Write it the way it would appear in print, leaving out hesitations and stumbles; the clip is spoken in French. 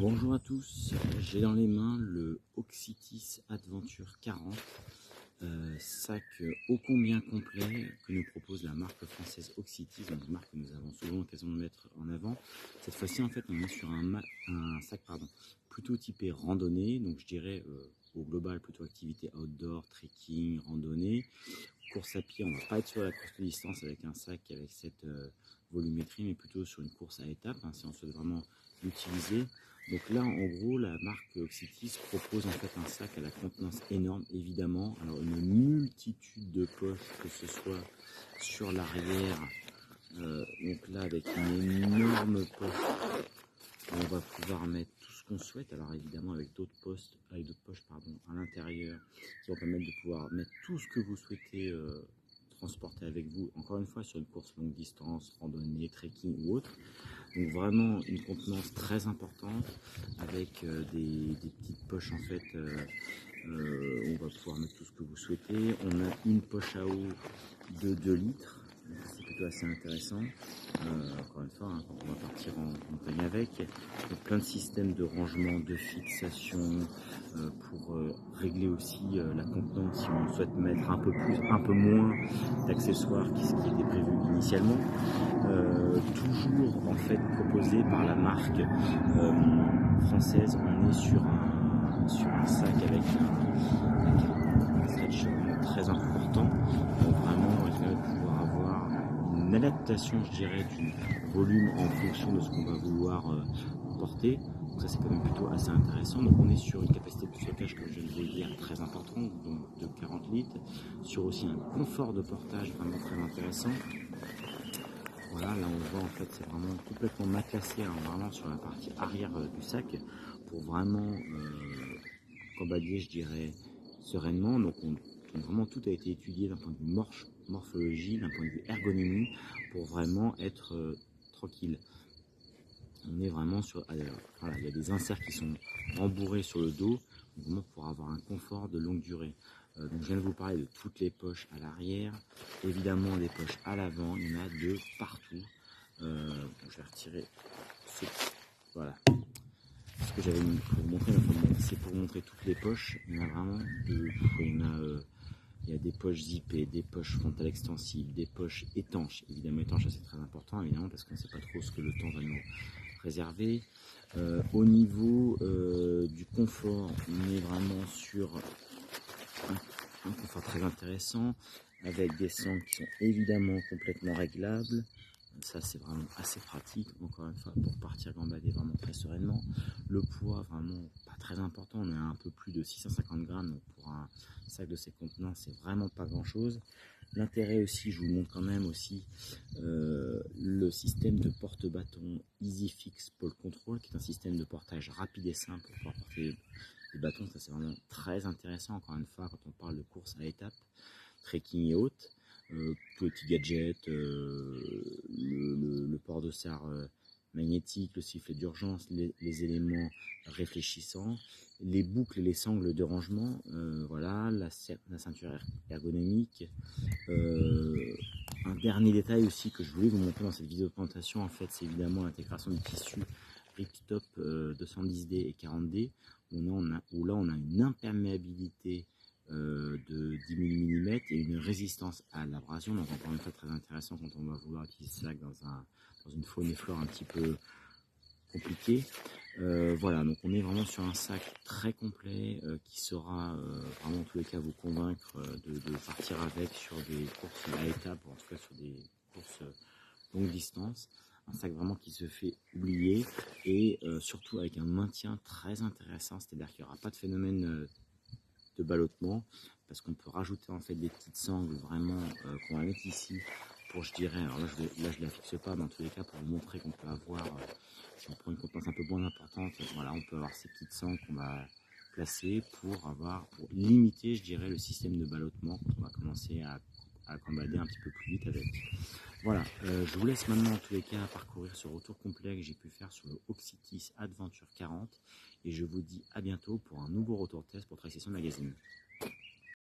Bonjour à tous, j'ai dans les mains le Oxytis Adventure 40, sac ô combien complet que nous propose la marque française Oxytis, donc une marque que nous avons souvent l'occasion de mettre en avant. Cette fois-ci en fait on est sur un sac plutôt typé randonnée, donc je dirais au global plutôt activité outdoor, trekking, randonnée. Course à pied, on ne va pas être sur la course de distance avec un sac avec cette volumétrie, mais plutôt sur une course à étapes, si on souhaite vraiment l'utiliser. Donc là, en gros, la marque Oxytis propose en fait un sac à la contenance énorme, évidemment. Alors une multitude de poches, que ce soit sur l'arrière, donc là avec une énorme poche, on va pouvoir mettre tout ce qu'on souhaite. Alors évidemment avec d'autres poches à l'intérieur qui vont permettre de pouvoir mettre tout ce que vous souhaitez transporter avec vous, encore une fois sur une course longue distance, randonnée, trekking ou autre. Donc vraiment une contenance très importante avec des petites poches en fait, on va pouvoir mettre tout ce que vous souhaitez. On a une poche à eau de 2 litres, c'est plutôt assez intéressant. Encore une fois, quand on va partir en montagne avec, donc plein de systèmes de rangement, de fixation pour régler aussi la contenance si on souhaite mettre un peu moins d'accessoires qui était prévu initialement. Toujours en fait proposé par la marque française. On est sur un sac avec un stretch très important, vraiment il va pouvoir avoir une adaptation, je dirais, du volume en fonction de ce qu'on va vouloir porter. Donc ça c'est quand même plutôt assez intéressant. Donc on est sur une capacité de stockage, comme je viens de vous le dire, très importante, donc de 40 litres, sur aussi un confort de portage vraiment très intéressant. Voilà, là on voit en fait c'est vraiment complètement matelassé, vraiment sur la partie arrière du sac pour vraiment cambadier, je dirais, sereinement. Donc vraiment tout a été étudié d'un point de vue morphologie, d'un point de vue ergonomie, pour vraiment être tranquille. On est vraiment sur, voilà, il y a des inserts qui sont rembourrés sur le dos, vraiment pour avoir un confort de longue durée. Donc je viens de vous parler de toutes les poches à l'arrière, évidemment les poches à l'avant, il y en a de partout. Je vais retirer voilà. Ce que j'avais mis pour vous montrer, c'est pour vous montrer toutes les poches. Il y en a vraiment il y a des poches zippées, des poches frontales extensibles, des poches étanches. Évidemment étanches, c'est très important, évidemment, parce qu'on ne sait pas trop ce que le temps va nous réserver. Au niveau du confort, on est vraiment sur un confort très intéressant, avec des sangles qui sont évidemment complètement réglables. Ça c'est vraiment assez pratique, encore une fois, pour partir gambader vraiment très sereinement. Le poids vraiment pas très important, on est à un peu plus de 650 grammes, donc pour un sac de ces contenants c'est vraiment pas grand chose. L'intérêt aussi, je vous montre quand même aussi le système de porte-bâton EasyFix Pole Control, qui est un système de portage rapide et simple pour pouvoir porter des bâtons. Ça c'est vraiment très intéressant, encore une fois, quand on parle de course à étapes, trekking et autres. Petits gadgets, le port de serre magnétique, le sifflet d'urgence, les éléments réfléchissants, les boucles et les sangles de rangement, voilà, la ceinture ergonomique. Un dernier détail aussi que je voulais vous montrer dans cette vidéo de présentation, en fait, c'est évidemment l'intégration du tissu Ripstop 210D et 40D, où là on a une imperméabilité de 10 mm et une résistance à l'abrasion. Donc encore une fois très intéressant quand on va vouloir utiliser ça dans une faune et flore un petit peu compliquée. Voilà, donc on est vraiment sur un sac très complet qui saura vraiment en tous les cas vous convaincre de partir avec sur des courses à étapes, ou en tout cas sur des courses longue distance. Un sac vraiment qui se fait oublier et surtout avec un maintien très intéressant, c'est-à-dire qu'il n'y aura pas de phénomène de ballottement, parce qu'on peut rajouter en fait des petites sangles vraiment qu'on va mettre ici pour, je dirais, alors là je la fixe pas, mais en tous les cas pour vous montrer qu'on peut avoir, si on prend une contenance un peu moins importante, voilà, on peut avoir ces petites sangles qu'on va placer pour limiter, je dirais, le système de ballottement quand on va commencer à gambader un petit peu plus vite avec. Voilà, je vous laisse maintenant en tous les cas parcourir ce retour complet que j'ai pu faire sur le Oxytis Adventure 40 et je vous dis à bientôt pour un nouveau retour test pour Track Session Magazine.